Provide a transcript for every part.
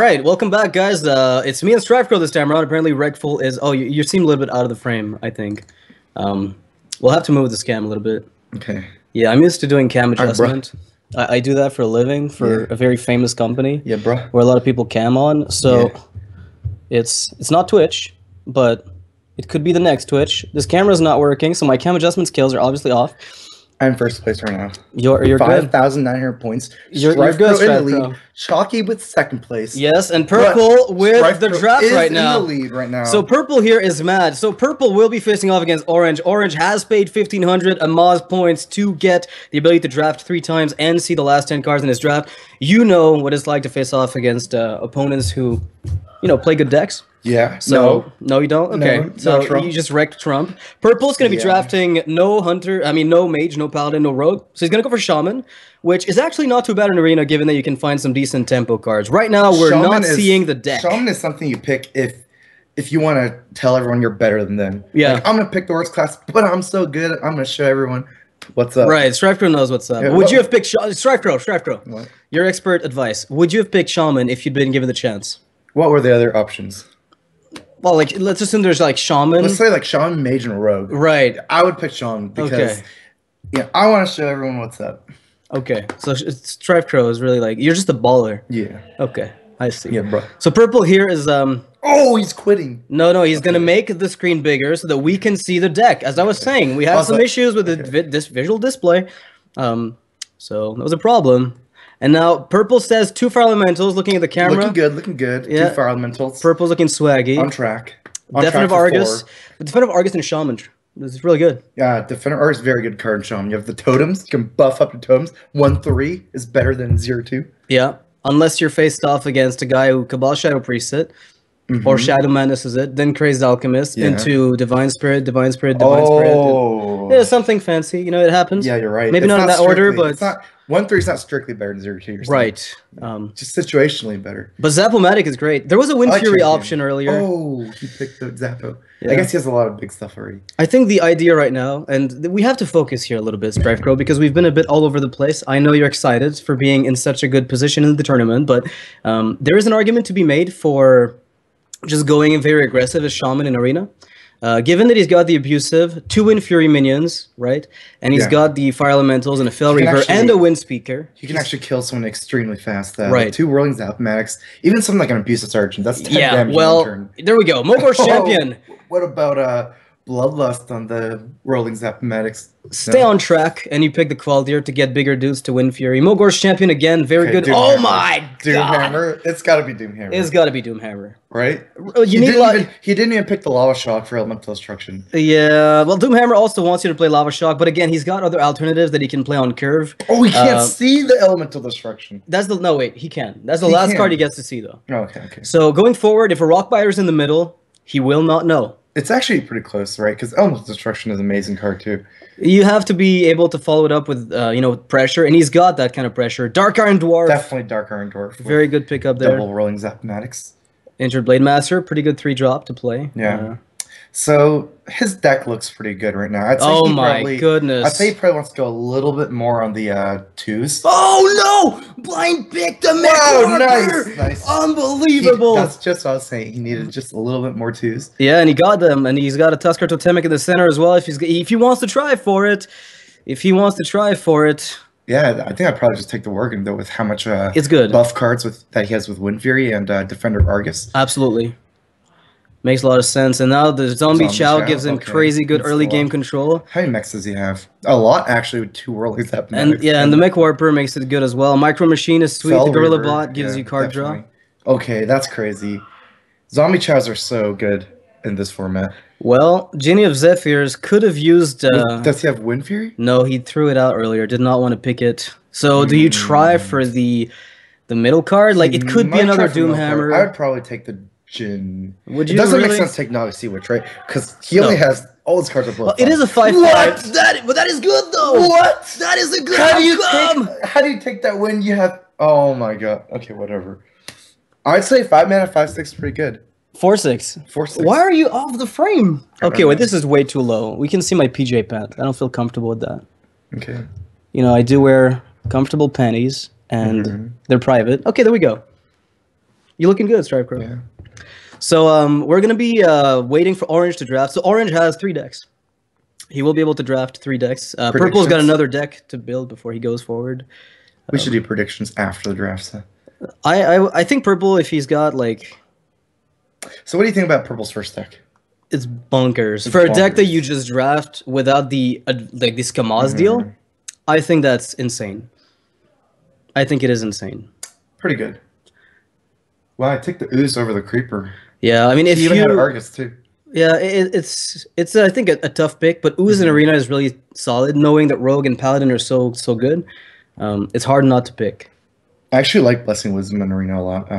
Alright, welcome back, guys. It's me and Strifecrow this time around. Apparently, Regful is... Oh, you seem a little bit out of the frame, I think. We'll have to move the scam a little bit. Okay. Yeah, I'm used to doing cam adjustment. Right, I do that for a living for a very famous company. Yeah, bro. Where a lot of people cam on. So, it's not Twitch, but it could be the next Twitch. This camera's not working, so my cam adjustment skills are obviously off. I'm first place right now. You're good. 5,900 points. You're good, in the lead. Chalky with second place. Yes, and Purple with the draft right now. In the lead right now. So Purple here is mad. So Purple will be facing off against Orange. Orange has paid 1,500 Amaz points to get the ability to draft 3 times and see the last 10 cards in his draft. You know what it's like to face off against opponents who, you know, play good decks. Yeah. So no, you don't. Okay, no, so Trump. you just wrecked Trump. Purple's gonna be drafting no hunter. I mean, no mage, no paladin, no rogue. So he's gonna go for shaman, which is actually not too bad in arena, given that you can find some decent tempo cards. Right now, we're not seeing the deck. Shaman is something you pick if you want to tell everyone you're better than them. Yeah. Like, I'm gonna pick the worst class, but I'm so good. I'm gonna show everyone what's up. Right, Strifecrow knows what's up. Yeah, Would you have picked Strifecrow? What? Your expert advice. Would you have picked shaman if you'd been given the chance? What were the other options? Well, like, let's assume there's like shaman. Let's say like shaman, mage, and rogue. Right. I would pick shaman because I want to show everyone what's up. Okay, so Strifecrow is really like, you're just a baller. Yeah. Okay, I see. Yeah, bro. So Purple here is Oh, he's quitting. No, he's gonna make the screen bigger so that we can see the deck. As I was saying, we had some issues with this visual display, so that was a problem. And now Purple says 2 fire elementals. Looking at the camera, looking good. Yeah. 2 fire elementals. Purple's looking swaggy. On track. Definitive Argus. The Definitive Argus and Shaman. This is really good. Yeah, Definitive Argus is very good card in Shaman. You have the totems. You can buff up your totems. 1/3 is better than 0/2. Yeah, unless you're faced off against a guy who Cabal Shadow Priest it. Or Shadow Madness is it, then Crazed Alchemist into Divine Spirit, Divine Spirit, Divine Spirit. Yeah, something fancy, you know, it happens. Yeah, you're right. Maybe not in that order, but... It's not, 1/3 is not strictly better than 0/2. Right. Just situationally better. But Zappomatic is great. There was a Wind Fury option earlier. Oh, he picked the Zappo. Yeah. I guess he has a lot of big stuff already. I think the idea right now, and we have to focus here a little bit, Strifecrow, because we've been a bit all over the place. I know you're excited for being in such a good position in the tournament, but there is an argument to be made for just going very aggressive as Shaman in Arena. Given that he's got the abusive, 2 Wind Fury minions, right? And he's got the Fire Elementals and a Fel Reaver and a Wind Speaker. You can actually kill someone extremely fast. Right. With 2 Whirling Zapmatics, even something like an Abusive Sergeant, that's 10 damage in 1 turn. There we go. Mogor's Champion. What about Bloodlust on the Whirling Zapmatics? Stay on track, and you pick the Qualdier to get bigger dudes to Wind Fury. Mogor's Champion again, very good. Oh my god! Doomhammer. It's got to be Doomhammer. It's got to be Doomhammer. Right? He didn't even pick the Lava Shock for Elemental Destruction. Yeah, well, Doomhammer also wants you to play Lava Shock, but again, he's got other alternatives that he can play on curve. Oh, he can't see the Elemental Destruction. That's the no wait, he can. That's the last card he gets to see though. Oh, okay. So going forward, if a Rockbiter's in the middle, he will not know. It's actually pretty close, right? Because Elemental Destruction is an amazing card too. You have to be able to follow it up with, you know, pressure, and he's got that kind of pressure. Dark Iron Dwarf. Definitely Dark Iron Dwarf. Very good pickup there. Double Rolling Zapmatics. Injured Blade Master, pretty good 3-drop to play. Yeah. So his deck looks pretty good right now. I'd say oh my goodness! I'd say he probably wants to go a little bit more on the 2s. Oh no! Blind pick the Mech nice. Unbelievable! That's just what I was saying. He needed just a little bit more 2s. Yeah, and he got them, and he's got a Tusker Totemic in the center as well. If he wants to try for it, Yeah, I think I'd probably just take the Worgen though with how much it's good buff cards that he has with Wind Fury and Defender Argus. Absolutely. Makes a lot of sense. And now the Zombie Chow gives him crazy good early game control. How many mechs does he have? A lot, actually, with 2 Whirling Zapmatics. And yeah, and the Mech Warper makes it good as well. Micro Machine is sweet. The Gorilla Bot gives you card draw. Okay, that's crazy. Zombie Chows are so good in this format. Well, Genie of Zephyrs could have used... does he have Wind Fury? No, he threw it out earlier. Did not want to pick it. So do you try for the middle card? Like, it could be another Doomhammer. I would probably take the Jin. Would you? It doesn't make sense to take Naga Sea Witch, right? Because he only has all his cards are blood. Well, it is a 5/5. But that is good though. What? That is a good How do you take that when you have? Oh my god. Okay, whatever. I'd say 5 mana, 5/6 is pretty good. 4/6. 4/6. Why are you off the frame? Okay, wait. This is way too low. We can see my PJ pants. I don't feel comfortable with that. Okay. You know, I do wear comfortable panties, and they're private. Okay, there we go. You looking good, Stripe Crow. Yeah. So we're gonna be waiting for Orange to draft. So Orange has 3 decks. He will be able to draft 3 decks. Purple's got another deck to build before he goes forward. We should do predictions after the draft. So. I think Purple, if he's got like. So what do you think about Purple's first deck? It's bonkers. For a deck that you just draft without the like the Scamaz deal, I think that's insane. I think it is insane. Pretty good. Well, I take the Ooze over the Creeper. Yeah, I mean, if you even had Argus too. Yeah, it's I think a tough pick, but Ooze in Arena is really solid. Knowing that Rogue and Paladin are so good, it's hard not to pick. I actually like Blessing Wisdom in Arena a lot.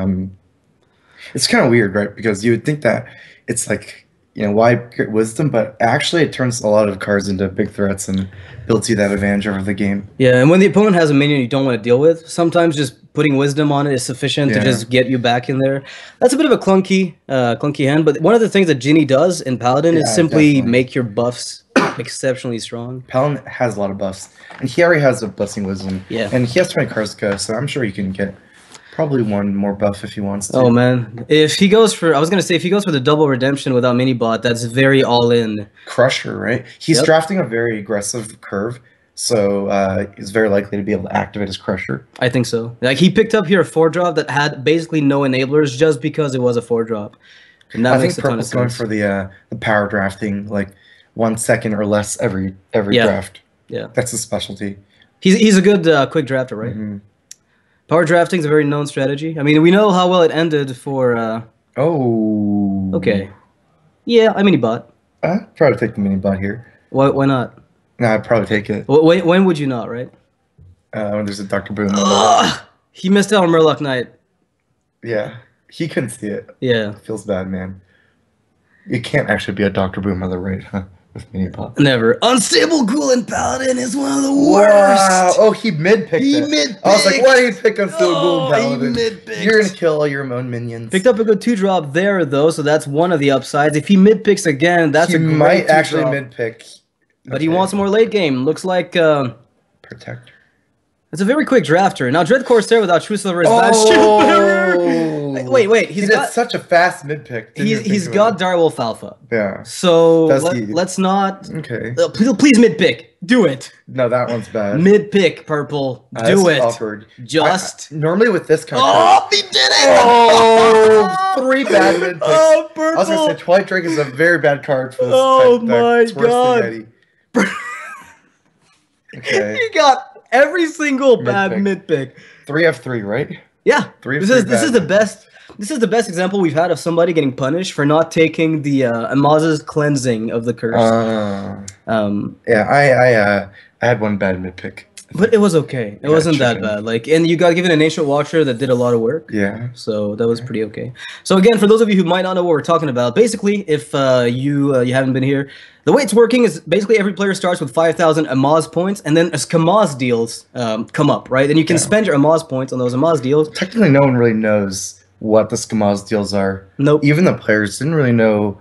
It's kind of weird, right? Because you would think that it's like, you know, why get Wisdom? But actually it turns a lot of cards into big threats and builds you that advantage over the game. Yeah, and when the opponent has a minion you don't want to deal with, sometimes just putting Wisdom on it is sufficient to just get you back in there. That's a bit of a clunky hand, but one of the things that Ginny does in Paladin is simply make your buffs exceptionally strong. Paladin has a lot of buffs, and he already has a Blessing Wisdom. Yeah. And he has 20 cards to go, so I'm sure he can get probably one more buff if he wants to. Oh man, if he goes for, I was gonna say if he goes for the double redemption without mini bot, that's very all in. Crusher, right? He's drafting a very aggressive curve, so he's very likely to be able to activate his Crusher. I think so. Like he picked up here a 4-drop that had basically no enablers just because it was a 4-drop. And that makes a ton of sense. Purple's going for the power drafting, like 1 second or less every draft. Yeah, that's his specialty. He's a good quick drafter, right? Power drafting is a very known strategy. I mean, we know how well it ended for. Oh. Okay. Yeah, I mini bot. I'd probably take the mini bot here. Why not? No, I'd probably take it. When would you not, right? When there's a Dr. Boom. He missed out on Murloc Knight. Yeah, he couldn't see it. Yeah. Feels bad, man. You can't actually be a Dr. Boom on the right, huh? With mini bot. Never. Unstable Ghoul and Paladin is one of the worst. Wow. Oh, he mid-picked it. I was like, why did he pick Unstable Ghoul and Paladin? He mid-picked. You're going to kill all your own minions. Picked up a good 2-drop there, though, so that's one of the upsides. If he mid-picks again, that's a great might actually mid-pick. But he wants more late game. Looks like... Protector. It's a very quick drafter. Now, Dread Corsair without True Silver is bad. Wait. He's got such a fast mid-pick. He's got Direwolf Alpha. Yeah. So let's not... Okay. Please mid-pick. Do it. No, that one's bad. Mid-pick, Purple. Do it. Awkward. Normally with this kind of he did it! Oh, 3 bad mid-picks. Oh, Purple. I was going to say, Twilight Drake is a very bad card for this type my deck. God. Okay. He got every single bad mid-pick. 3 of 3, right? Yeah. This is the best. This is the best example we've had of somebody getting punished for not taking the Amaz's cleansing of the curse. Yeah, I had one bad mid-pick. But it was okay. It wasn't that bad. Like, and you got given an Ancient Watcher that did a lot of work. Yeah. So that was pretty okay. So again, for those of you who might not know what we're talking about, basically, if you haven't been here, the way it's working is basically every player starts with 5,000 Amaz points, and then as Scamaz deals come up, right? And you can spend your Amaz points on those Amaz deals. Technically, no one really knows what the Scamaz deals are. Nope. Even the players didn't really know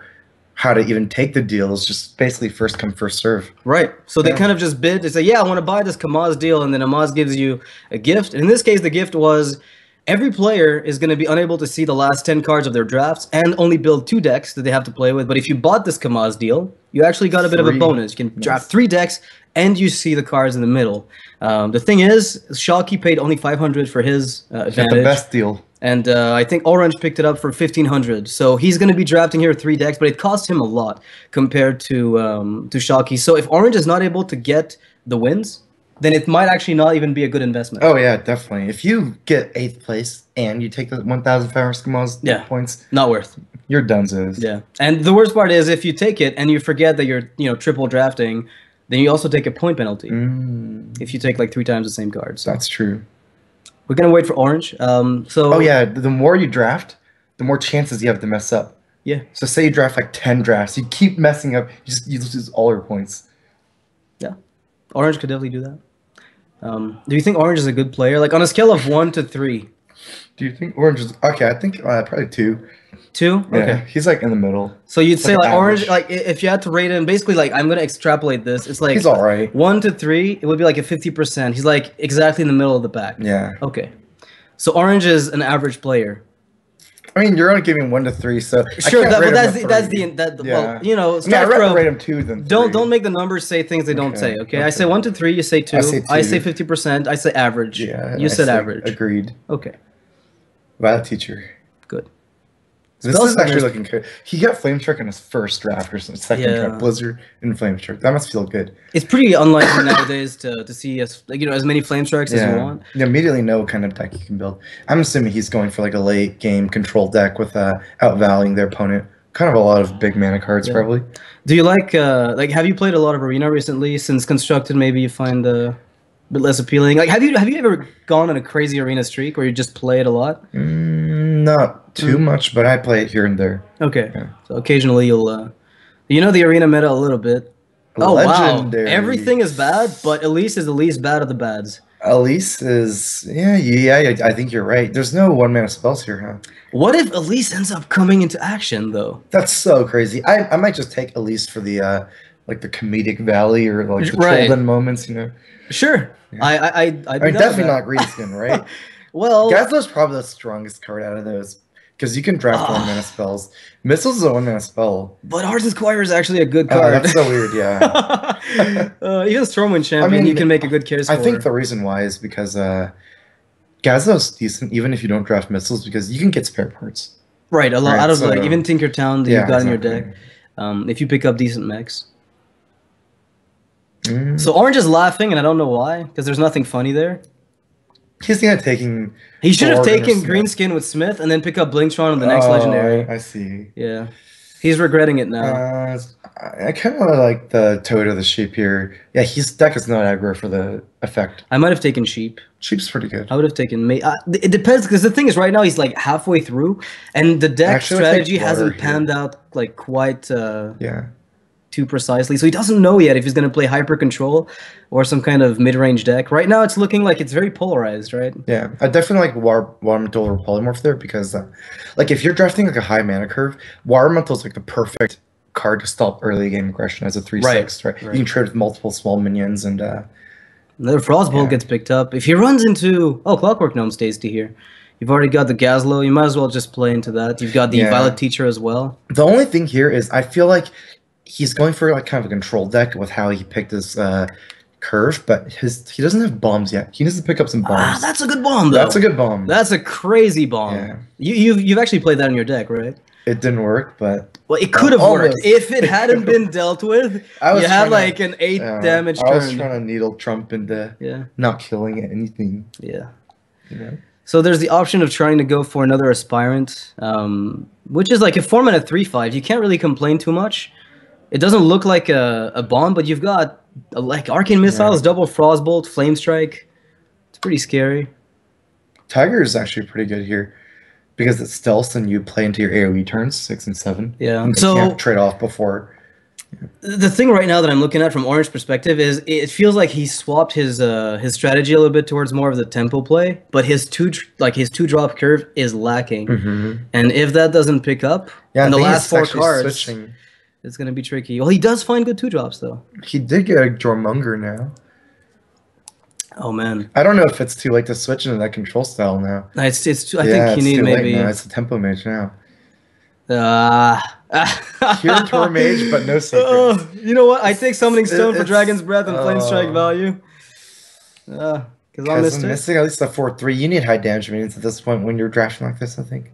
how to even take the deals, just basically first come, first serve. Right. So they kind of just bid. They say, yeah, I want to buy this Scamaz deal, and then Amaz gives you a gift. And in this case, the gift was every player is going to be unable to see the last 10 cards of their drafts and only build 2 decks that they have to play with. But if you bought this Scamaz deal, you actually got a bit of a bonus. You can draft 3 decks, and you see the cards in the middle. The thing is, Shocky paid only 500 for his advantage. The best deal. And I think Orange picked it up for 1,500. So he's going to be drafting here 3 decks, but it cost him a lot compared to Shocky. So if Orange is not able to get the wins, then it might actually not even be a good investment. Oh, yeah, definitely. If you get 8th place and you take the 1,500 Scamaz points, not worth. You're donezo. Yeah. And the worst part is if you take it and you forget that you're, triple drafting, then you also take a point penalty if you take like 3 times the same cards. So. That's true. We're gonna wait for Orange. Oh yeah, the more you draft, the more chances you have to mess up. Yeah. So say you draft like 10 drafts, you keep messing up, you lose all your points. Yeah, Orange could definitely do that. Do you think Orange is a good player? Like on a scale of 1 to 3. Do you think Orange is okay? I think probably 2. 2? Yeah, okay. He's like in the middle. So you'd say like Orange, like if you had to rate him, basically like I'm gonna extrapolate this. It's like he's all right. 1 to 3, it would be like a 50%. He's like exactly in the middle of the pack. Yeah. Okay. So Orange is an average player. I mean, you're only giving 1 to 3, so Sure, I can't rate that's him that. yeah. Well, you know, I mean, I'd rather Pro, rate him 2 than 3. don't make the numbers say things they don't say. Okay, I say 1 to 3. You say 2. I say 50%. I say average. Yeah, you said average. Agreed. Okay. Violet Teacher. Good. This is actually looking good. He got Flame Strike in his first draft or second draft. Blizzard and Flame Strike. That must feel good. It's pretty unlikely nowadays to see as many Flame Strikes as you want. You immediately know what kind of deck you can build. I'm assuming he's going for like a late game control deck with outvaluing their opponent. Kind of a lot of big mana cards, probably. Do you like have you played a lot of Arena recently? Since Constructed, maybe you find a bit less appealing. Like, have you ever gone on a crazy Arena streak where you just play it a lot? Not too much, but I play it here and there. Okay, so occasionally you'll, the Arena meta a little bit. Legendary. Wow, everything is bad, but Elise is the least bad of the bads. Elise is, I think you're right. There's no 1-mana spells here, huh? What if Elise ends up coming into action, though? That's so crazy. I might just take Elise for the, like, the comedic valley or, like, the Trollden moments, Sure. Yeah. I'd be definitely not Greenskin, right? Well, Gazlo's probably the strongest card out of those. Because you can draft 1-mana spells. Missiles is a 1-mana spell. But Ardent Squire is actually a good card. That's so weird, yeah. Even Stormwind Champion, you can make a good care score. I think the reason why is because Gazlo's decent, even if you don't draft missiles, because you can get spare parts. Right, a lot out of like even Tinkertown that you've got in your deck. If you pick up decent mechs. So Orange is laughing, and I don't know why, because there's nothing funny there. He's gonna taking. He should have taken Greenskin with Smith and then pick up Blingtron on the next legendary. I see. Yeah, he's regretting it now. I kind of like the Toad or the Sheep here. Yeah, his deck is not aggro for the effect. I might have taken Sheep. Sheep's pretty good. I would have taken it depends, because the thing is, right now he's like halfway through, and the deck strategy hasn't panned out like quite. Too precisely, so he doesn't know yet if he's going to play Hyper Control or some kind of mid-range deck. Right now, it's looking like it's very polarized, right? Yeah, I definitely like Watermantle or Polymorph there because, like, if you're drafting like a high mana curve, Watermantle is like the perfect card to stop early game aggression as a 3/6. Right. You can trade with multiple small minions and. The Frostbolt gets picked up. If he runs into Clockwork Gnome stays to here. You've already got the Gazlo. You might as well just play into that. You've got the Violet Teacher as well. The only thing here is I feel like. He's going for like kind of a control deck with how he picked his curve, but he doesn't have bombs yet. He needs to pick up some bombs. That's a good bomb, though. That's a good bomb. That's a crazy bomb. Yeah. You've actually played that in your deck, right? It didn't work, but it could have worked if it hadn't been dealt with. You had like an 8 damage turn. I was trying to needle Trump into not killing anything. Yeah. So there's the option of trying to go for another Aspirant, which is like a 4-mana 3/5. You can't really complain too much. It doesn't look like a bomb, but you've got like Arcane Missiles, double Frostbolt, Flame Strike. It's pretty scary. Tiger is actually pretty good here because it's stealth and you play into your AoE turns 6 and 7. Yeah, and so you can't trade off before. The thing right now that I'm looking at from Orange perspective is it feels like he swapped his strategy a little bit towards more of the tempo play, but his two drop curve is lacking, and if that doesn't pick up in the last 4 cards. It's going to be tricky. Well, he does find good 2-drops, though. He did get a Jormunger now. Oh, man. I don't know if it's too late to switch into that control style now. I think you need maybe... No, it's a Tempo Mage now. Pure Tor Mage, but no secrets. You know what? I take Summoning Stone for Dragon's Breath and Flame Strike value. Because I'm missing at least a 4/3. You need high damage minions at this point when you're drafting like this, I think.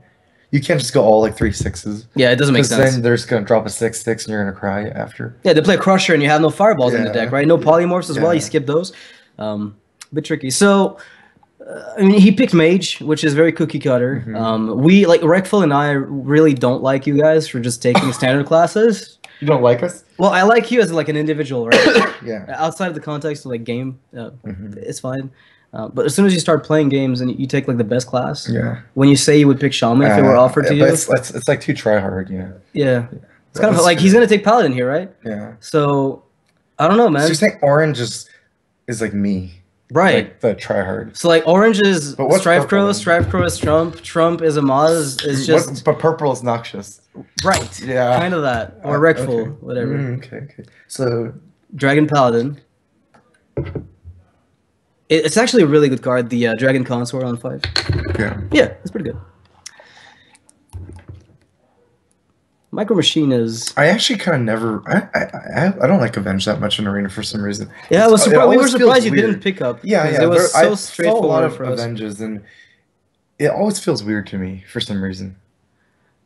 You can't just go all like 3 6s. Yeah, it doesn't make sense. Then they're just gonna drop a 6/6 and you're gonna cry after. Yeah, they play Crusher and you have no fireballs in the deck, right? No polymorphs as well. You skip those. Bit tricky. So, I mean, he picked Mage, which is very cookie cutter. We like Rekful and I really don't like you guys for just taking standard classes. You don't like us? Well, I like you as like an individual, right? Yeah. Outside of the context of like game, it's fine. But as soon as you start playing games and you take like the best class, when you say you would pick Shaman if it were offered to you, it's like too try hard, Yeah, it's kind of like he's gonna take Paladin here, right? Yeah. So I don't know, man. So you're saying Orange is like me, right? Like the try hard. So like Orange is Strife Crow is Trump, Trump is Amaz, is just. But purple is Noxious. Right. Yeah. Kind of that, or Rekful, whatever. Okay. So Dragon Paladin. It's actually a really good card, the Dragon Consort on 5. Yeah. Yeah, it's pretty good. Micro Machine is. I actually kind of never. I don't like Avenge that much in Arena for some reason. Yeah, I was It surprised. We were always feels surprised you weird. didn't pick up Yeah, because yeah. it was I so saw a lot straightforward of for us. Avenges, and it always feels weird to me for some reason.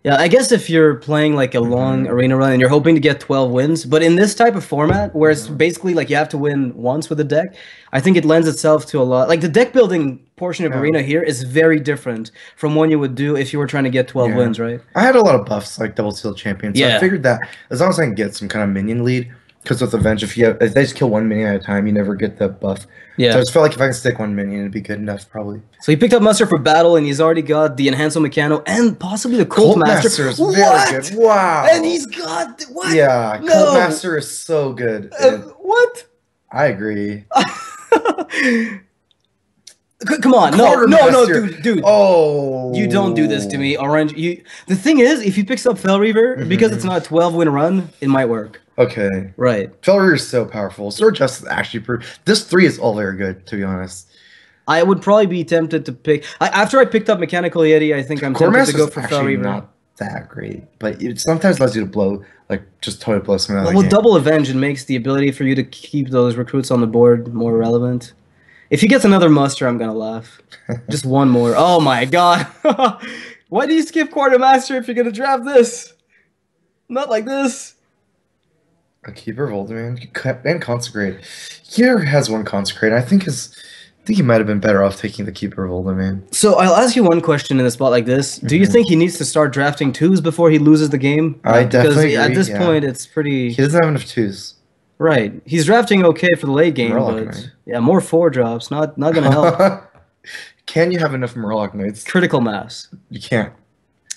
Yeah, I guess if you're playing like a long Hmm. arena run and you're hoping to get 12 wins, but in this type of format where it's Hmm. basically like you have to win once with a deck, I think it lends itself to a lot. Like the deck building portion of Yeah, arena here is very different from one you would do if you were trying to get 12 yeah. wins, right? I had a lot of buffs like double seal champion, so I Yeah. figured that as long as I can get some kind of minion lead, because with Avenge, if they just kill one minion at a time, you never get the buff. So I Yeah. just felt like if I can stick one minion, it'd be good enough, probably. So he picked up Muster for battle and he's already got the Enhancer Mechano and possibly the Cult Cult Master. Master is very What? good. Wow. And he's got what? Yeah, Cult No. Master is so good. What? I agree. Come on, no, Quartermaster. dude. Oh, You don't do this to me, Orange. The thing is, if he picks up Fell Reaver, because it's not a 12-win run, it might work. Okay. Right. Felrier is so powerful. Sword Justice actually this 3 is all very good, to be honest. I would probably be tempted to pick after I picked up Mechanical Yeti. I think I'm tempted to go for Fell actually Reaver. not that great, but it sometimes allows you to blow, like just totally blow something out of Well, the game. Double Avenge, it makes the ability for you to keep those recruits on the board more relevant. If he gets another muster, I'm gonna laugh. Just one more. Oh my god! Why do you skip Quartermaster if you're gonna draft this? Not like this. A Keeper of Voldemort and Consecrate. Here has one Consecrate. I think he might have been better off taking the Keeper of Voldemort. So I'll ask you one question in a spot like this. Do you think he needs to start drafting twos before he loses the game? I definitely Because at agree, this yeah. point, it's pretty... He doesn't have enough 2s. Right. He's drafting okay for the late game, Murloc but... Knight. Yeah, more 4 drops. Not gonna help. Can you have enough Murloc Knights? Critical mass. You can't.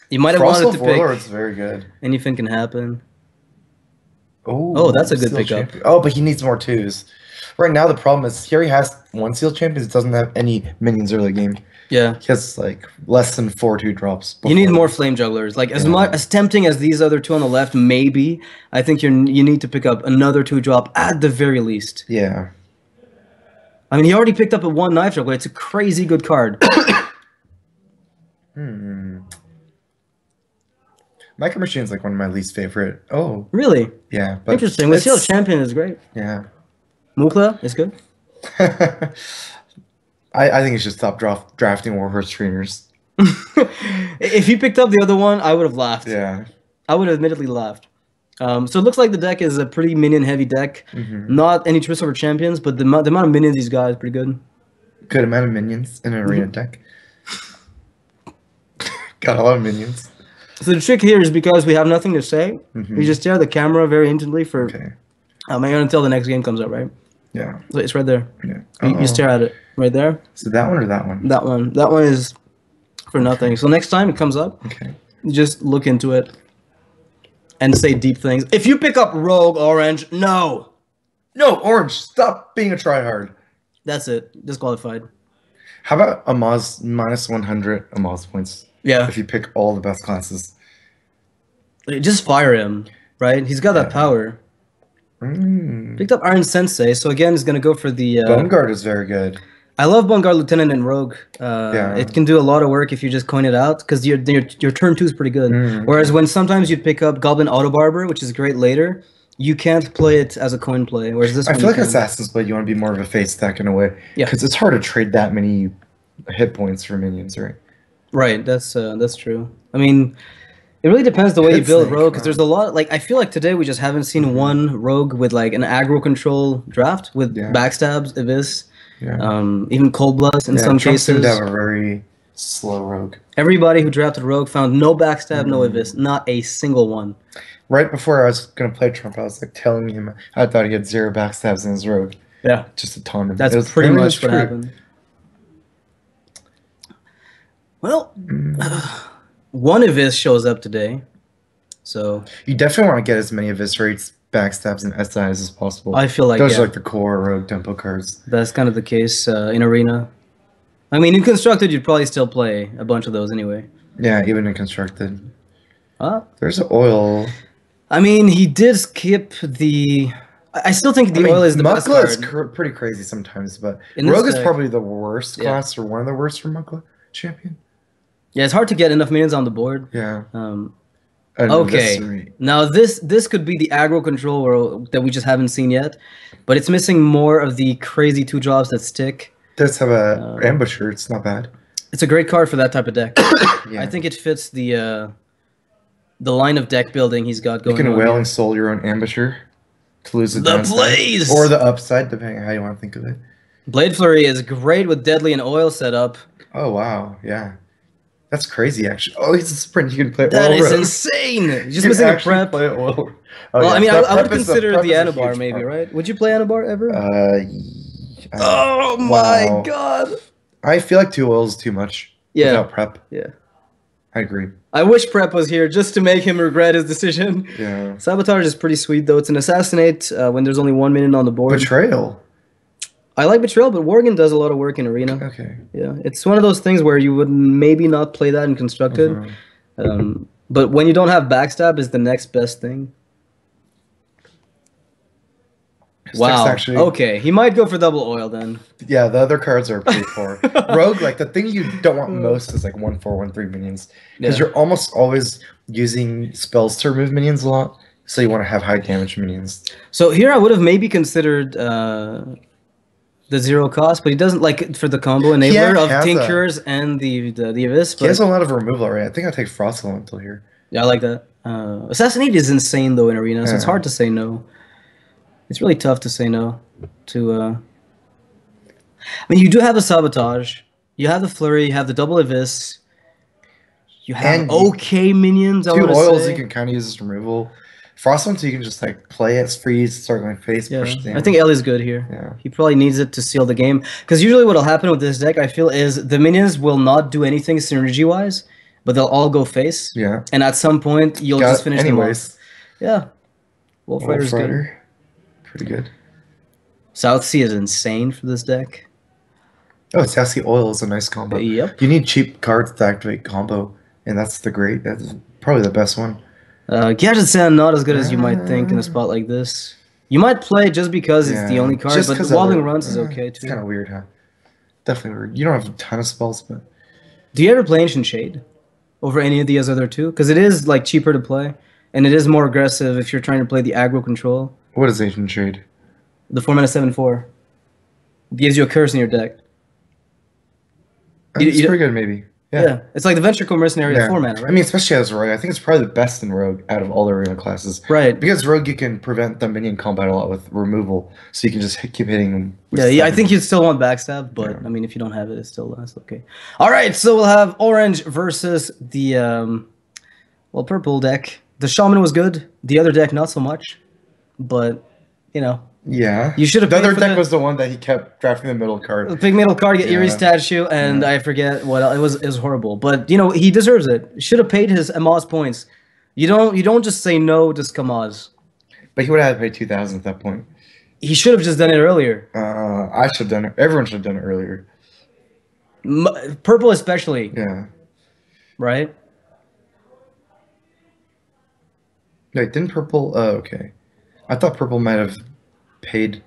You might have wanted to pick... Warlord's very good. Anything can happen. Oh, that's a good Seal pickup. Champion. Oh, but he needs more 2s. Right now, the problem is here he has 1 Seal Champion. He doesn't have any minions early game. Yeah. He has like less than 4 2 drops. You need before. more Flame Jugglers. Like, as Yeah. much as tempting as these other 2 on the left may be, I think you need to pick up another 2 drop at the very least. Yeah. I mean, he already picked up a 1 Knife Juggler. It's a crazy good card. Micro Machine's like one of my least favorite. Oh, Really? yeah. But Interesting. With Seal it's- Champion is great. Yeah. Mukla is good. I think he should stop drafting Warhorse trainers. If he picked up the other one, I would have laughed. Yeah. I would have admittedly laughed. So it looks like the deck is a pretty minion-heavy deck. Not any Twist over Champions, but the amount of minions he's got is pretty good. Good amount of minions in an arena deck. Got a lot of minions. So the trick here is because we have nothing to say, we just stare at the camera very intently for Okay. maybe until the next game comes up, right? Yeah. So it's right there. Yeah. You stare at it right there. So that one or that one? That one. That one is for nothing. So next time it comes up, Okay. you just look into it and say deep things. If you pick up Rogue Orange, no. No, Orange, stop being a tryhard. That's it. Disqualified. How about Amaz minus 100 Amaz points? Yeah. If you pick all the best classes. Just fire him, right? He's got that power. Picked up Iron Sensei, so again, he's going to go for the... Bone Guard is very good. I love Bone Guard Lieutenant and Rogue. Yeah. It can do a lot of work if you just coin it out, because your turn 2 is pretty good. Whereas when sometimes you pick up Goblin Auto Barber, which is great later, you can't play it as a coin play, whereas this I one feel you like can. Assassin's Blade, you want to be more of a face deck in a way. Yeah. Because it's hard to trade that many hit points for minions, right? Right, that's true. I mean, it really depends the way you Hit build Snake, Rogue, because there's a lot. Like, I feel like today we just haven't seen one Rogue with like an aggro control draft with backstabs, Abyss, even Cold Bloods in some Trump seemed cases. to have a very slow Rogue. Everybody who drafted Rogue found no backstab, no Abyss, not a single one. Right before I was going to play Trump, I was like telling him I thought he had 0 backstabs in his Rogue. Yeah, Just a ton. that's pretty much what happened. Well, one Abyss shows up today, so You definitely want to get as many eviscerates, backstabs, and SIs as possible. I feel like Those are like the core Rogue tempo cards. that's kind of the case in Arena. I mean, in Constructed, you'd probably still play a bunch of those anyway. Yeah, even in Constructed. Huh? There's oil. I mean, he did skip the... I still think the oil is the best Mukla card. is pretty crazy sometimes, but In this Rogue is deck- probably the worst Yeah. class, or one of the worst for Mukla champion. Yeah, it's hard to get enough minions on the board. Yeah. an Okay. eviscerate. Now this could be the aggro control that we just haven't seen yet, but it's missing more of the crazy 2 drops that stick. Does have a ambusher. It's not bad. It's a great card for that type of deck. Yeah. I think it fits the line of deck building he's got going You can on Wailing here. Soul your own ambusher to lose the downside. Blaze! Or the upside, depending on how you want to think of it. Blade Flurry is great with Deadly and Oil setup. Oh, wow. Yeah. That's crazy, actually. Oh, he's a sprint. You can play That Oil is Road. insane! You're just You missing can a prep. Play Oil Road. Well, I mean, So I would prep is consider prep the is a Anabar huge maybe, part. right? Would you play Anabar ever? Oh my wow. god! I feel like 2 oils is too much without prep. Yeah. I agree. I wish Prep was here just to make him regret his decision. Yeah. Sabotage is pretty sweet though. It's an assassinate when there's only 1 minute on the board. Betrayal. I like Betrayal, but Worgen does a lot of work in Arena. Okay. Yeah, it's one of those things where you would maybe not play that in Constructed. But when you don't have Backstab is the next best thing. Wow. Actually, Okay, he might go for double oil then. yeah, the other cards are pretty poor. Rogue, like the thing you don't want most is like 1/4, 1/3 minions. Because you're almost always using spells to remove minions a lot. So you want to have high damage minions. So here I would have maybe considered the 0 cost, but he doesn't like for the combo enabler of Tinctures and the Abyss. He has a lot of removal already. I think I'll take Frost Elemental here. Yeah, I like that. Assassinate is insane though in Arena, so it's hard to say no. It's really tough to say no to. I mean, you do have a Sabotage, you have the Flurry, you have the double Abyss, you have okay minions. 2 oils you can kind of use as removal. Frost Elemental you can just like play it, freeze, start going face, push down. I think Ellie's good here. Yeah. He probably needs it to seal the game. Because usually what'll happen with this deck, I feel, is the minions will not do anything synergy-wise, but they'll all go face. Yeah. And at some point, you'll just finish them off. Yeah. Wolf Rider's good. Pretty good. South Sea is insane for this deck. Oh, Sassy Oil is a nice combo. Yep. You need cheap cards to activate combo, and that's probably the best one. Gadget Sand not as good as you might think in a spot like this. You might play just because it's the only card, but Wobbling Runs is okay too. It's kind of weird, huh? Definitely weird. You don't have a ton of spells, but... Do you ever play Ancient Shade over any of these other two? Because it is like cheaper to play, and it is more aggressive if you're trying to play the aggro control. What is Ancient Shade? The 4-mana 7/4. It gives you a curse in your deck. It's pretty good, maybe. Yeah. It's like the Venture Co Mercenary 4-mana, right? I mean, especially as Rogue, I think it's probably the best in Rogue out of all the arena classes. Right. Because Rogue, you can prevent the minion combat a lot with removal, so you can just keep hitting them. Yeah, I think you'd still want Backstab, but I mean, if you don't have it, it's still okay. All right, so we'll have Orange versus the, Purple deck. The Shaman was good. The other deck, not so much. But, you know. Yeah. You should have. The other deck was the one that he kept drafting the middle card. The big middle card, get Eerie Statue, and I forget what else. It was horrible. But you know, he deserves it. Should have paid his Amaz points. You don't just say no to Scamaz. But he would have had to pay 2,000 at that point. He should have just done it earlier. I should have done it. Everyone should have done it earlier. Purple especially. Yeah. Right? Wait, didn't Purple... Oh, okay. I thought Purple might have paid...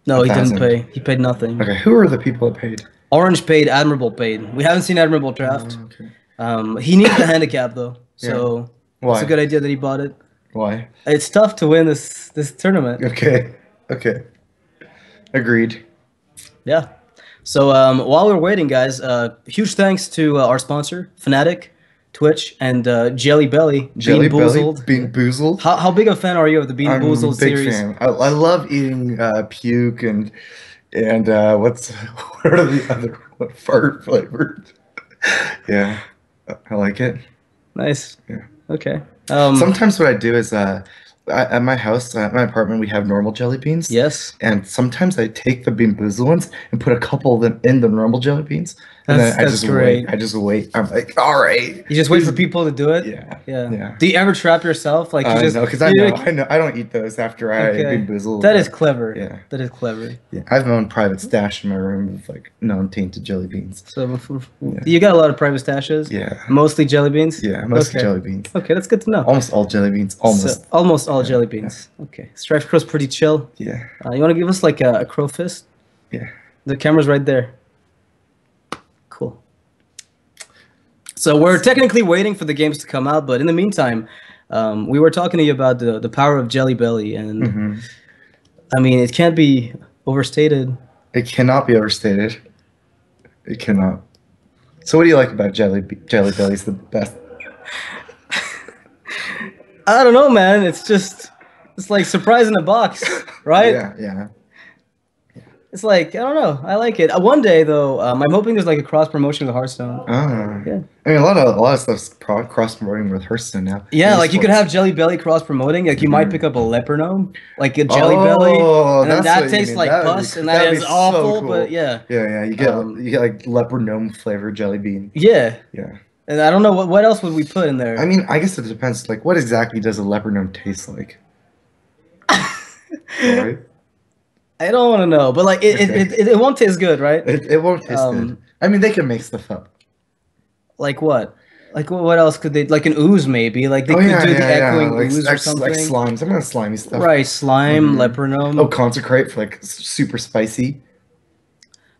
No, he didn't pay. He paid nothing. Okay, who are the people that paid? Orange paid, Admirable paid. We haven't seen Admirable draft. Okay. He needed the handicap, though. So it's a good idea that he bought it. Why? It's tough to win this tournament. Okay. Agreed. Yeah. So while we're waiting, guys, huge thanks to our sponsor, Fnatic, Twitch, and Jelly Belly. Jelly Bean Boozled. Bean Boozled. How big a fan are you of the Bean Boozled series? I'm a big fan. I love eating puke and what are the other fart flavored? Yeah, I like it. Nice. Yeah. Okay. Sometimes what I do is at my house, at my apartment, we have normal jelly beans. Yes. And sometimes I take the Bean Boozled ones and put a couple of them in the normal jelly beans. And then That's great. I just wait. I'm like, all right. You just wait for people to do it? Yeah. Do you ever trap yourself? Like you just no, because I know I don't eat those after I Bean Boozled. That is clever. Yeah. That is clever. Yeah. I have my own private stash in my room of like non-tainted jelly beans. So you got a lot of private stashes? Yeah. Mostly jelly beans? Yeah, mostly jelly beans. Okay, that's good to know. Almost all jelly beans. Almost all jelly beans. Yeah. Okay. Striped Crow's pretty chill. Yeah. You want to give us like a crow fist? Yeah. The camera's right there. Cool. So we're technically waiting for the games to come out, but in the meantime, we were talking to you about the power of Jelly Belly, and I mean, it can't be overstated. It cannot be overstated. It cannot. So what do you like about Jelly Belly's the best? I don't know, man. It's like surprise in a box, right? Yeah. It's like, I don't know. I like it. One day though, I'm hoping there's like a cross promotion with Hearthstone. Yeah. I mean, a lot of stuff's cross promoting with Hearthstone now. Yeah, like you could have Jelly Belly cross promoting. Like you might pick up a Leper Gnome, like a Jelly Belly, and then that tastes like pus, and that is awful. So cool. But yeah. Yeah. You get like Leper Gnome flavored jelly bean. Yeah. Yeah. And I don't know what else would we put in there. I mean, I guess it depends. Like, what exactly does a Leper Gnome taste like? Right. I don't want to know, but like it won't taste good, right? It won't taste good. I mean, they can make stuff up. Like what? Like what else could they? Like an ooze, maybe. Like they could do the echoing like, ooze or something. Like slimes. I'm gonna slimy stuff. Right, slime, Leper Gnome. Oh, consecrate for like super spicy.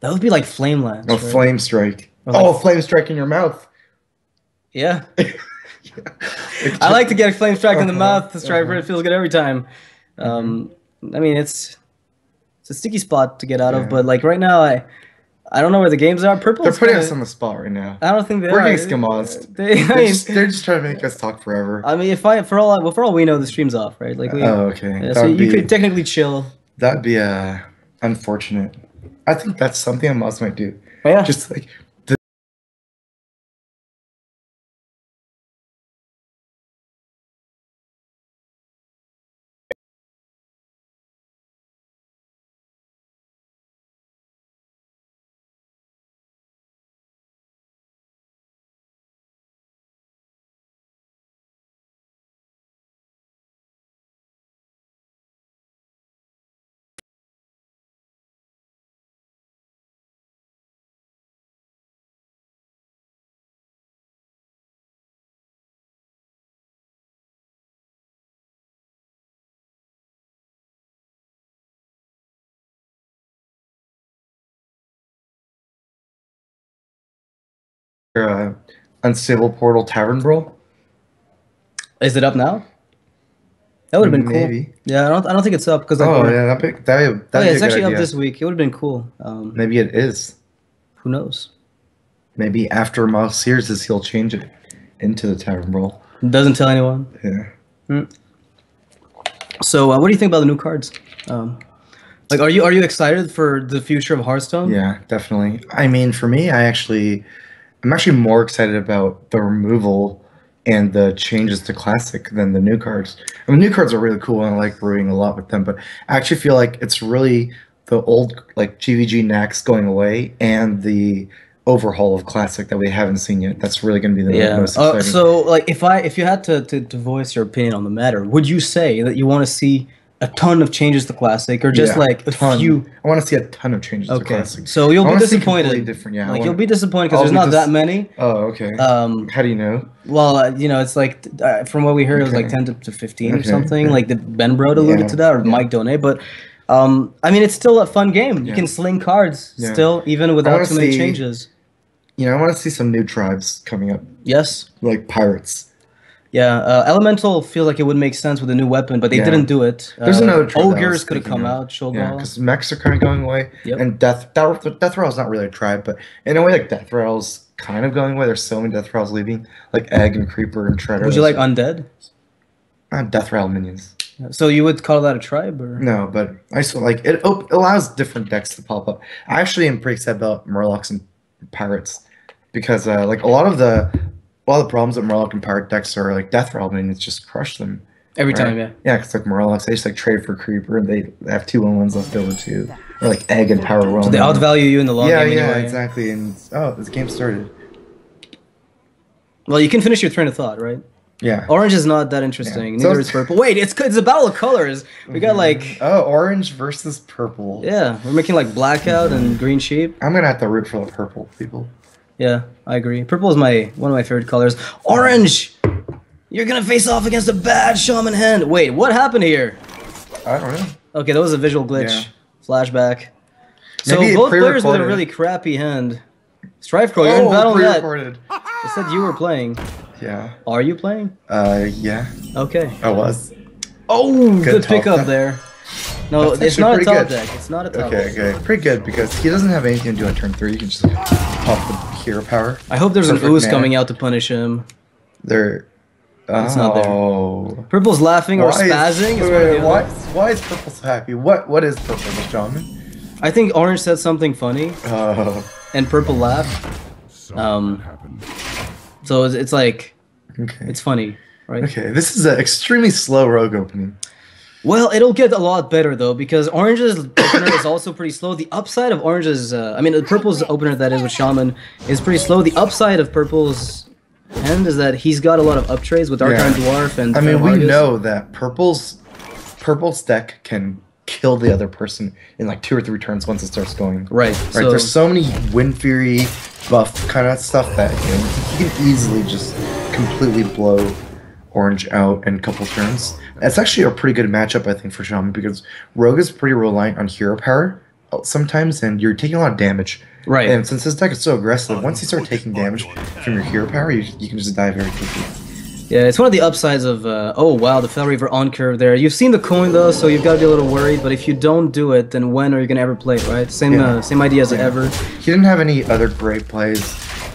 That would be like Flame Lance. Oh, right? Flame Strike. Like, Flame Strike in your mouth. Yeah. I like to get a Flame Strike in the mouth. The striker, it feels good every time. I mean, it's a sticky spot to get out of, but like right now, I don't know where the games are. Purple. They're putting us on the spot right now. I don't think they are. We're getting Scamaz. They're just trying to make us talk forever. I mean, for all we know, the stream's off, right? Like, okay. Yeah, so you could technically chill. That'd be unfortunate. I think that's something Amaz might do. Yeah. Just like. Unstable Portal Tavern Brawl. Is it up now? That would have been cool. Maybe. Yeah, I don't think it's up because. It's actually up this week. It would have been cool. Maybe it is. Who knows? Maybe after Miles Sears, he'll change it into the Tavern Brawl. Doesn't tell anyone. Yeah. So, what do you think about the new cards? Like, are you excited for the future of Hearthstone? Yeah, definitely. I mean, for me, I'm actually more excited about the removal and the changes to Classic than the new cards. I mean, new cards are really cool, and I like brewing a lot with them. But I actually feel like it's really the old like GVG Nax going away and the overhaul of Classic that we haven't seen yet. That's really going to be the most exciting. So, like, if you had to voice your opinion on the matter, would you say that you want to see a ton of changes to Classic, or just like a few? I want to see a ton of changes to Classic. So you'll be disappointed. Different, yeah. Like you'll be disappointed because there's not that many. Oh, okay. How do you know? Well, it's like from what we heard, it was like 10 to 15 or something. Like the Ben Brode alluded to that, or Mike Donay. But I mean, it's still a fun game. You can sling cards still, even without too many changes. I want to see some new tribes coming up. Yes. Like pirates. Yeah, Elemental feels like it would make sense with a new weapon, but they didn't do it. There's another tribe Ogres could have come out. Yeah, because mechs are kind of going away, and Death Rattle is not really a tribe, but in a way, like Death Rattle's kind of going away. There's so many Death Rattles leaving, like Egg and Creeper and Shredder. Would you like Undead? Death Rattle minions. So you would call that a tribe, or no? But I still like it. Allows different decks to pop up. I actually am pretty excited about Murlocs and Pirates because like a lot of the problems that Murloc and Pirate decks are like Death Rattle minions just crush them every time. Yeah, because like Murlocs, they just like trade for Creeper and they have 2/1s left over too, or like Egg and Power Realm. So they outvalue you in the long game. Yeah, exactly. And this game started. Well, you can finish your train of thought, right? Yeah. Orange is not that interesting. Neither is purple. Wait, it's a battle of colors. We got like orange versus purple. Yeah, we're making like blackout and green sheep. I'm gonna have to root for the purple people. Yeah, I agree. Purple is one of my favorite colors. Orange! You're gonna face off against a bad shaman hand. Wait, what happened here? I don't know. Okay, that was a visual glitch. Yeah. Flashback. So Maybe both players with a really crappy hand. Strife Crow, you're in battle that. It said you were playing. Yeah. Are you playing? Yeah. Okay. I was. Oh, good top pickup deck. there. No, That's it's actually not a pretty top good. deck. It's not a top Okay, deck. okay. Pretty good because he doesn't have anything to do on turn 3. You can just pop the hero power. I hope there's Perfect an ooze mana. coming out to punish him. There. It's not there. Oh. Purple's laughing or spazzing. It's one or the Why, other. why is purple so happy? What is purple, the shaman? I think orange said something funny, Oh. and purple laughed. So it's like, Okay. it's funny, right? Okay, this is an extremely slow rogue opening. Well, it'll get a lot better though, because orange's opener is also pretty slow. The upside of orange's, I mean, purple's opener that is with shaman is pretty slow. The upside of purple's hand is that he's got a lot of up trades with Archon Dwarf and. I mean, we Argus. know that purple's deck can kill the other person in like 2 or 3 turns once it starts going. Right. Right. So, There's so many Wind Fury buff kind of stuff that you can easily just completely blow orange out in a couple turns. That's actually a pretty good matchup, I think, for shaman because rogue is pretty reliant on hero power sometimes, and you're taking a lot of damage. right. And since this deck is so aggressive, once you start taking damage from your hero power, you can just die very quickly. Yeah, it's one of the upsides of. Oh wow, the Fell Reaver on curve there. You've seen the coin though, so you've got to be a little worried. But if you don't do it, then when are you gonna ever play it? Right? Same idea as ever. He didn't have any other great plays.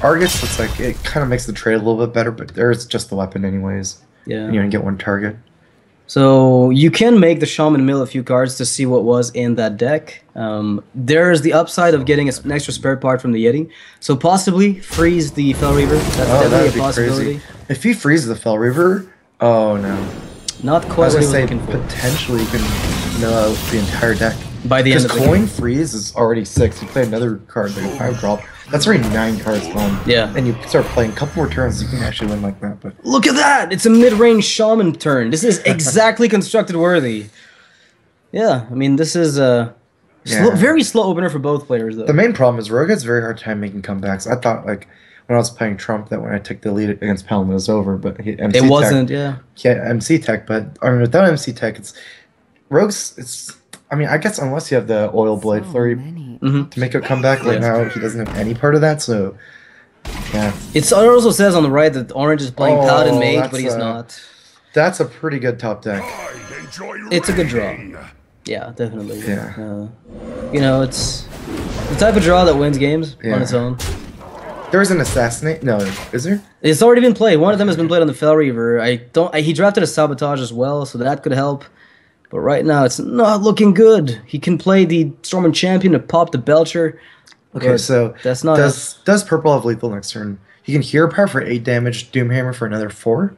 Argus looks like it kind of makes the trade a little bit better, but there's just the weapon anyways. Yeah. And you only get 1 target. So you can make the shaman mill a few cards to see what was in that deck. There's the upside of getting an extra spare part from the Yeti. So possibly freeze the Fell Reaver. That's definitely that'd a possibility. crazy. If he freezes the Fell Reaver, oh no. Not I quite was what gonna he was say looking for. potentially you can mill out the entire deck. By the end Because of the game. coin freeze is already 6. You play another card like a 5 drop. That's already 9 cards gone. Yeah. And you start playing a couple more turns, you can actually win like that. But Look at that! It's a mid-range shaman turn. This is exactly constructed worthy. Yeah, I mean this is a very slow opener for both players though. the main problem is Rogue has a very hard time making comebacks. I thought like when I was playing Trump that when I took the lead against Pelham it was over, but MC It wasn't, yeah. MC Tech, but I mean without MC Tech, it's Rogue's. It's I mean I guess unless you have the Oil Blade Flurry to make a comeback. Right now he doesn't have any part of that, so yeah. It also says on the right that Orange is playing Paladin Mage, that's but he's not. That's a pretty good top deck. It's a good draw. Yeah, definitely. Yeah. You know, it's the type of draw that wins games Yeah. on its own. There's an Assassinate. No, is there? It's already been played. One of them has been played on the Fell Reaver. He drafted a Sabotage as well, so that could help. But right now, it's not looking good. He can play the Stormwind Champion to pop the Belcher. Okay, but so that's not. does purple have lethal next turn? He can hero power for 8 damage, Doomhammer for another 4.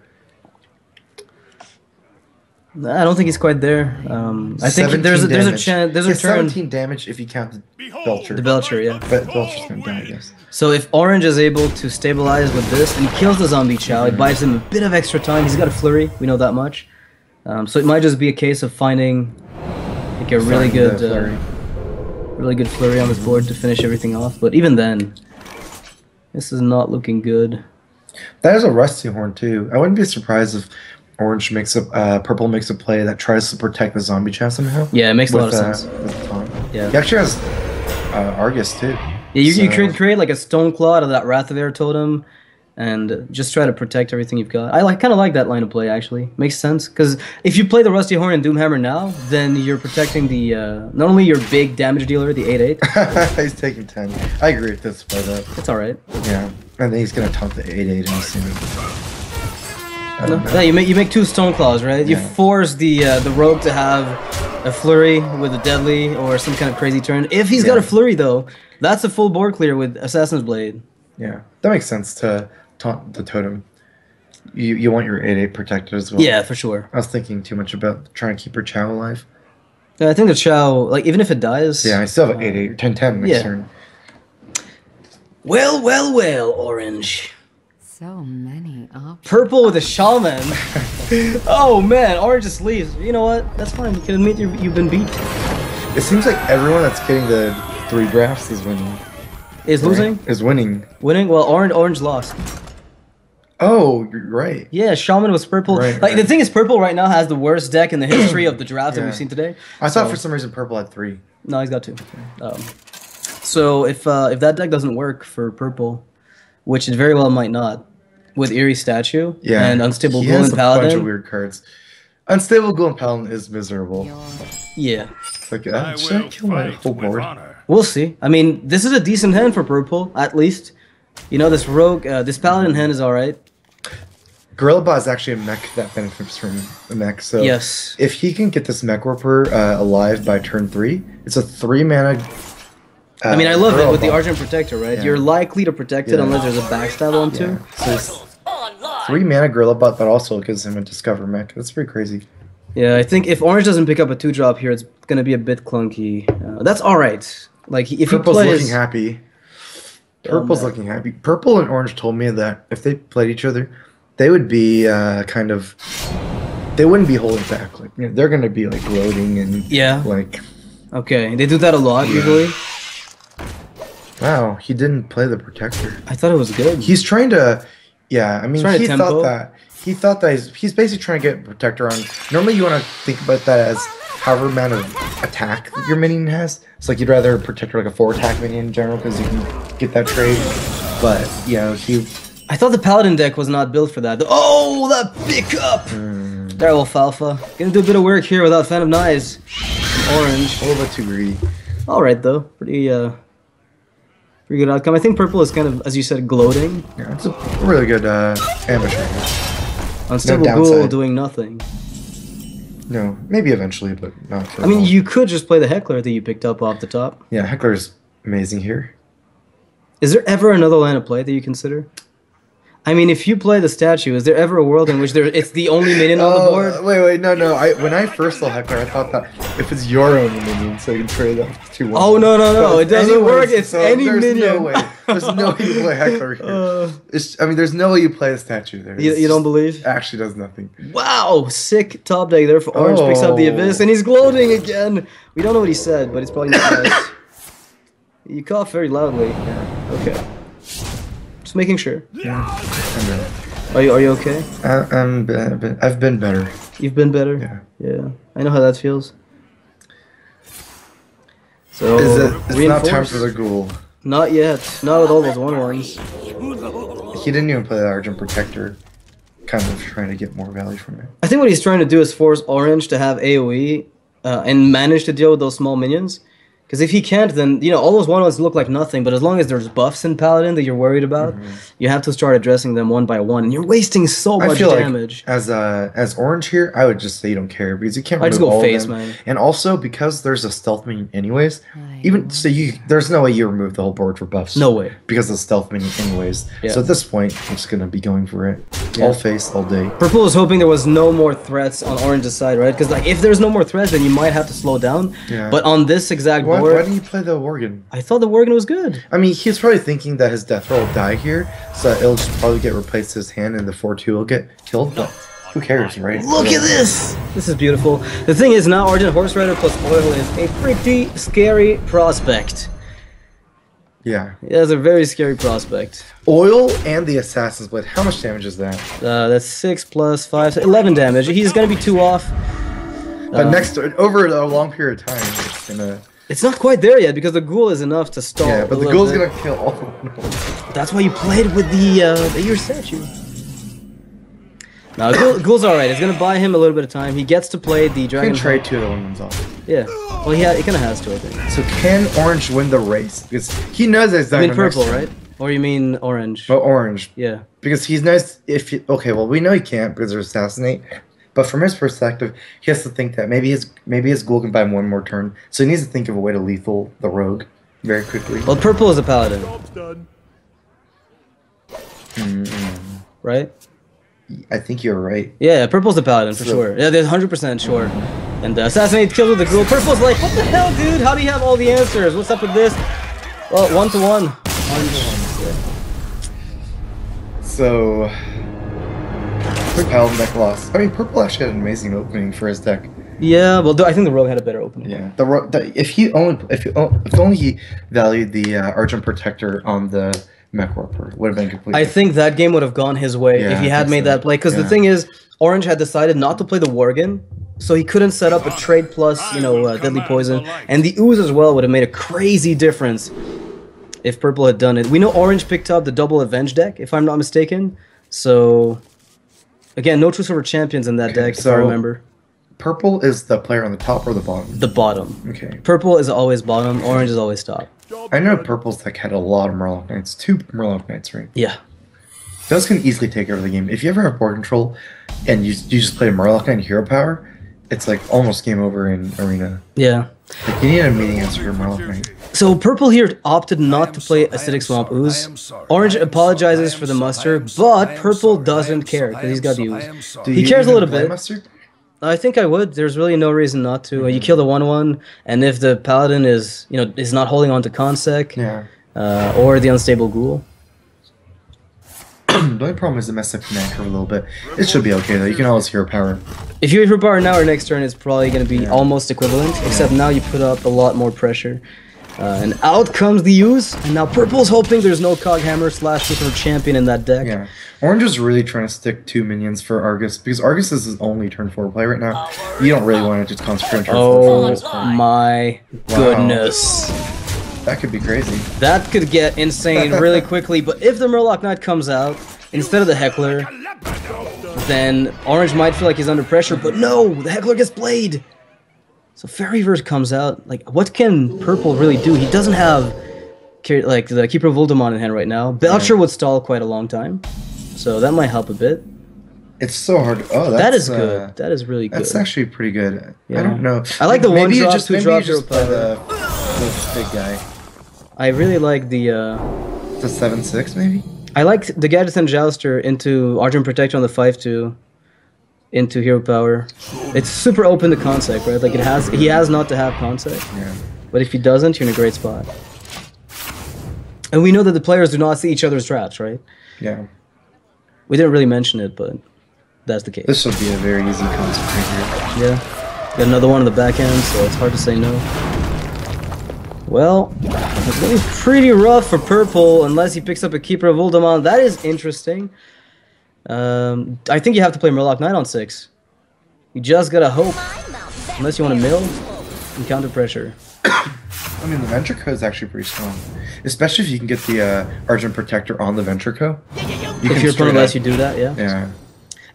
I don't think he's quite there. I think there's a chance. There's a It's turn. 17 damage if you count the Belcher. The Belcher, yeah. But Belcher's gonna die, I guess. So if Orange is able to stabilize with this and he kills the Zombie Chow, it buys him a bit of extra time. He's got a Flurry, we know that much. So it might just be a case of finding like a really good Flurry on this board to finish everything off. But even then, this is not looking good. That is a Rusty Horn too. I wouldn't be surprised if Orange makes a purple makes a play that tries to protect the Zombie Chow somehow. Yeah, it makes a lot of sense. With Tom. Yeah. He actually has Argus too. Yeah, you So- could create like a Stone Claw out of that Wrath of Air totem and just try to protect everything you've got. I kind of like that line of play, actually. Makes sense, because if you play the Rusty Horn and Doomhammer now, then you're protecting the, not only your big damage dealer, the 8/8. He's taking 10. I agree with this play though. It's alright. Yeah. And then he's gonna taunt the 8/8 and soon. Yeah, you make 2 Stone Claws, right? You Yeah. force the Rogue to have a Flurry with a Deadly or some kind of crazy turn. If he's got a Flurry, though, that's a full board clear with Assassin's Blade. Yeah. That makes sense to taunt the totem. You want your 8/8 protected as well. Yeah, for sure. I was thinking too much about trying to keep her Chow alive. Yeah, I think the Chow, like, even if it dies... Yeah, I still have 8/8, 10/10 next turn. Well, Orange. So many options. Purple with a Shaman. Oh, man, Orange just leaves. You know what? That's fine. You can admit you've been beat. It seems like everyone that's getting the 3 drafts is winning. Is losing? Is winning. Winning? Well, Orange lost. Oh, you're right. Yeah, Shaman was purple. Right, The thing is, purple right now has the worst deck in the history of the draft that Yeah. we've seen today. I thought for some reason purple had 3. No, he's got 2. So if that deck doesn't work for purple, which it very well might not, with Eerie Statue and Unstable he Ghoul has and a bunch of Paladin. weird cards. Unstable Ghoul and Paladin is miserable. Yeah, It's like, should I kill my whole board? we'll see. I mean, this is a decent hand for purple, at least. You know, this rogue, this Paladin hand is alright. Gorillabot is actually a mech that benefits from a mech, so Yes. if he can get this mech warper alive by turn 3, it's a 3 mana. I mean, I love it with the Gorillabot. Archon Protector, right? Yeah. You're likely to protect it Yeah. unless there's a backstab on too. Yeah. So it's 3 mana Gorillabot that also gives him a Discover mech. That's pretty crazy. Yeah, I think if Orange doesn't pick up a 2-drop here, it's gonna be a bit clunky. That's alright. Like, if he Purple's plays... looking happy. Purple's man. looking happy. Purple and Orange told me that if they played each other, they would be kind of... They wouldn't be holding back. Like, you know, they're gonna be like gloating and Yeah. like, Okay, they do that a lot, usually. wow, he didn't play the Protector. I thought it was good. He's trying to, yeah. I mean, Trying to he tempo. thought that he's basically trying to get Protector on. Normally, you want to think about that as however amount of attack your minion has. It's like you'd rather Protector like a 4 attack minion in general because you can get that trade. But you know, I thought the Paladin deck was not built for that. Oh, that pickup! There, Alfalfa. Gonna do a bit of work here without Phantom Knives. Orange. a little bit too greedy. Alright, though. Pretty good outcome. I think purple is kind of, as you said, gloating. Yeah, it's a really good ambush right here. Unstable No Ghoul downside. doing nothing. No, maybe eventually, but not for I mean, long. you could just play the Heckler that you picked up off the top. Yeah, Heckler's amazing here. Is there ever another line of play that you consider? I mean, if you play the statue, is there ever a world in which it's the only minion on the board? Wait, no. When I first saw Heckler, I thought that if it's your own minion, so you can trade off 2-1. Oh, no, it doesn't Anyways, work. It's so any there's minion. No way. There's no way you play Heckler here. I mean, there's no way you play the statue there. You don't believe? Actually does nothing. Wow, sick top deck there for Orange. Picks up the Abyss, and he's gloating again. We don't know what he said, but it's probably not nice. You cough very loudly. Yeah. Okay. Just making sure. Are you okay? I've been better. You've been better? Yeah. I know how that feels. So, It's not time reinforce? for the ghoul. Not yet. Not with all those 1/1s. He didn't even play the Argent Protector, kind of trying to get more value from it. I think what he's trying to do is force Orange to have AoE and manage to deal with those small minions. Because if he can't, then, you know, all those 1/1s look like nothing, but as long as there's buffs in Paladin that you're worried about, you have to start addressing them one by one, and you're wasting so I much feel damage. like as Orange here, I would just say you don't care because you can't I just remove go all face, of them. man. And also because there's a stealth minion anyways, even so there's no way you remove the whole board for buffs. No way. Because of the stealth minion anyways. Yeah. So at this point, I'm just gonna be going for it. Yeah. All face, all day. Purple was hoping there was no more threats on Orange's side, right? Because like, if there's no more threats, then you might have to slow down. Yeah. But on this exact Why board, didn't you play the Worgen? I thought the Worgen was good. I mean, he's probably thinking that his death roll will die here, so that it'll just probably get replaced his hand and the 4-2 will get killed, but who cares, right? Look at this! This is beautiful. The thing is, now Argent Horse Rider plus Oil is a pretty scary prospect. Yeah. Yeah, it's a very scary prospect. Oil and the Assassin's Blade, how much damage is that? That's 6 plus 5, so 11 damage. He's gonna be 2 off. But over a long period of time, it's gonna... It's not quite there yet because the ghoul is enough to stall. Yeah, but a the little ghoul's bit. gonna kill all of them. That's why you played with the your statue. No, ghoul's alright. It's gonna buy him a little bit of time. He gets to play the You dragon. can trade 2 of the ones off. Yeah. Well, he kind of has to, I think. So can Orange win the race? Because he knows that he's You not mean gonna purple, next right? Or you mean orange? But Orange. Yeah. Because he's nice if he, okay, well we know he can't because there's Assassinate. But from his perspective, he has to think that maybe his ghoul can buy him one more turn. So he needs to think of a way to lethal the rogue very quickly. Well, purple is a paladin, right? I think you're right. Yeah, purple's a paladin for So- sure. Yeah, there's 100% sure. And assassinate kills with the ghoul. Purple's like, what the hell, dude? How do you have all the answers? What's up with this? Well, 1-1. 1-1. So Paladin deck lost. I mean, purple actually had an amazing opening for his deck. Yeah, well, I think the rogue had a better opening. Yeah, if only he valued the Archon Protector on the Mech Warper, would have been complete. I think that game would have gone his way Yeah, if he I had think made so. that play. Because the Yeah. thing is, Orange had decided not to play the Worgen, so he couldn't set up a trade plus, Deadly Poison. And the Ooze as well would have made a crazy difference if purple had done it. We know orange picked up the double avenge deck, if I'm not mistaken. So, again, no truth over champions in that deck, if I remember. Purple is the player on the top or the bottom? The bottom. Okay. Purple is always bottom, orange is always top. I know purple's deck had a lot of Murloc Knights. 2 Murloc Knights, right? Yeah. Those can easily take over the game. If you ever have board control and you just play Murloc Knight and Hero Power, it's like almost game over in Arena. Yeah. Like you need a meeting answer for Murloc Knight. So purple here opted not to play Acidic Swamp Ooze. Orange apologizes for the muster, but purple doesn't care because he's got the ooze. He cares a little bit. Mustard? I think I would. There's really no reason not to. You kill the 1/1, and if the paladin is not holding on to Consec, or the unstable ghoul. The only problem is it messed up command curve a little bit. It should be okay though. You can always Hero Power. If you Hero Power now or next turn, it's probably going to be almost equivalent, except now you put up a lot more pressure. And out comes the use, and now purple's hoping there's no Coghammer / Super Champion in that deck. Yeah, orange is really trying to stick 2 minions for Argus because Argus is his only turn 4 play right now. You don't really want to just concentrate on turn 4 for my goodness. That could be crazy. That could get insane really quickly, but if the Murloc Knight comes out instead of the Heckler, then orange might feel like he's under pressure, but no, the Heckler gets played. So Fairy Verse comes out. Like, what can purple really do? He doesn't have like the Keeper of Voldemort in hand right now. Belcher would stall quite a long time, so that might help a bit. It's so hard. Oh, that is good. That is really good. That's actually pretty good. Yeah. I don't know. I like the one drop, just, 2 drop, just the big guy. I really like the. The 7/6 maybe. I like the Gadget and Jouster into Archon Protector on the 5/2. Into Hero Power. It's super open to Consec, right? Like he has not to have Consec. Yeah. But if he doesn't, you're in a great spot. And we know that the players do not see each other's drafts, right? Yeah. We didn't really mention it, but that's the case. This will be a very easy Consec here. Yeah. Got another one on the back end, so it's hard to say no. Well, it's going to be pretty rough for purple unless he picks up a Keeper of Voldemort. That is interesting. I think you have to play Murloc Knight on 6. You just gotta hope. Unless you want to mill and counter pressure. I mean, the Ventrico is actually pretty strong. Especially if you can get the Archon Protector on the Ventrico. If your opponent lets you do that, yeah. Yeah.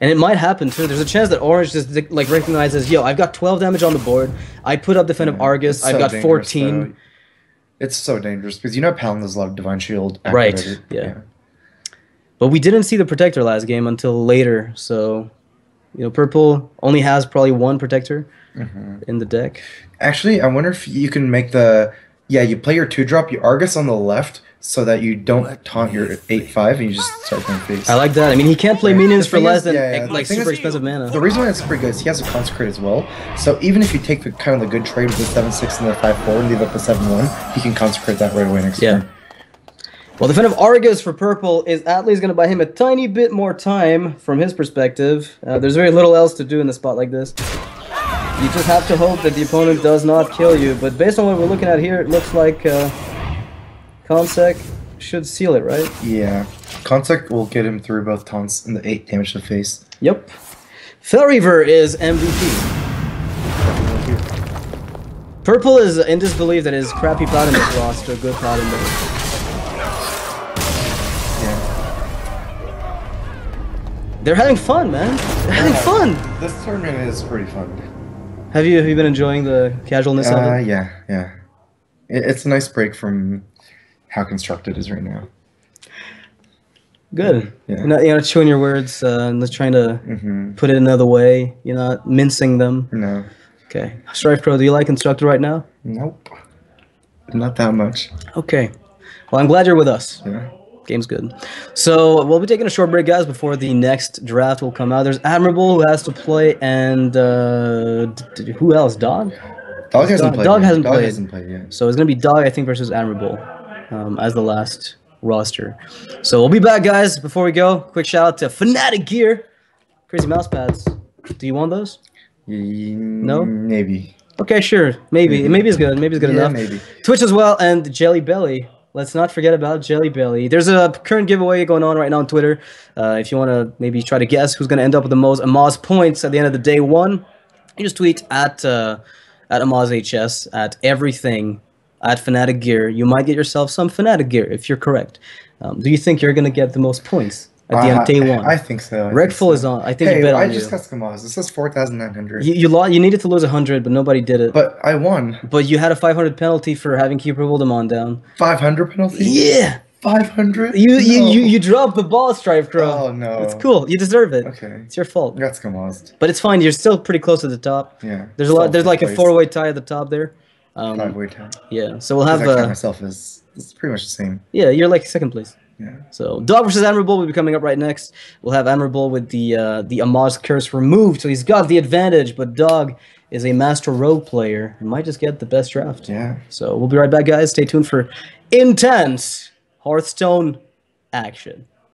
And it might happen too. There's a chance that orange just like recognizes, yo, I've got 12 damage on the board. I put up Defensive Argus. I've got 14. Though. It's so dangerous because you know Paladin has a lot of Divine Shield Right, activated. yeah. But we didn't see the Protector last game until later, so purple only has probably 1 Protector in the deck. Actually, I wonder if you can make you play your 2-drop, you Argus on the left, so that you don't taunt your 8/5 and you just start playing face. I like that. I mean, he can't play minions for less than super is, expensive mana. The reason why it's pretty good is he has a Consecrate as well. So even if you take the kind of the good trade with the 7/6 and the 5/4 and leave up the 7/1, he can Consecrate that right away next turn. Well, Defensive Argus for purple is at least going to buy him a tiny bit more time from his perspective. There's very little else to do in a spot like this. You just have to hope that the opponent does not kill you. But based on what we're looking at here, it looks like Consec should seal it, right? Yeah. Consec will get him through both taunts and the 8 damage to face. Yep. Felreaver is MVP. Purple is in disbelief that his crappy Paladin deck lost to a good Paladin deck. They're having fun, man. They're having fun. This tournament is pretty fun. Have you been enjoying the casualness of it? Yeah. It's a nice break from how constructed it is right now. Good. Yeah. You're not chewing your words and just trying to put it another way. You're not mincing them. No. Okay. Strife Pro, do you like constructed right now? Nope. Not that much. Okay. Well, I'm glad you're with us. Yeah. Game's good. So we'll be taking a short break, guys, before the next draft will come out. There's Admirable who has to play, and who else? Dog? Dog hasn't played. Dog hasn't played yet. So it's gonna be Dog, I think, versus Admirable as the last roster. So we'll be back, guys. Before we go, quick shout out to Fnatic Gear, crazy mouse pads. Do you want those? No. Maybe. Okay, sure. Maybe. Maybe it's good. Maybe it's good enough. Maybe. Twitch as well, and Jelly Belly. Let's not forget about Jelly Belly. There's a current giveaway going on right now on Twitter. If you want to maybe try to guess who's going to end up with the most Amaz points at the end of the day 1, you just tweet at AmazHS at everything at Fnatic Gear, you might get yourself some Fnatic Gear if you're correct. Do you think you're gonna get the most points at the end day one? I think so. Redful is on. I think you bet on I you. just got Scamaz. This is 4,900. You needed to lose 100, but nobody did it. But I won. But you had a 500 penalty for having Keep Demon down. 500 penalty? Yeah. 500? You dropped the ball, Strife Crow. Oh no. It's cool. You deserve it. Okay. It's your fault. I got Scamazed. But it's fine. You're still pretty close to the top. Yeah. There's a lot. There's like a 4-way tie at the top there. 5-way tie. Yeah. So we'll I have count myself as it's pretty much the same. Yeah, you're like second place. Yeah. So Dog versus Admirable will be coming up right next. We'll have Admirable with the Amaz curse removed, so he's got the advantage. But Dog is a master rogue player and might just get the best draft. Yeah. So we'll be right back, guys. Stay tuned for intense Hearthstone action.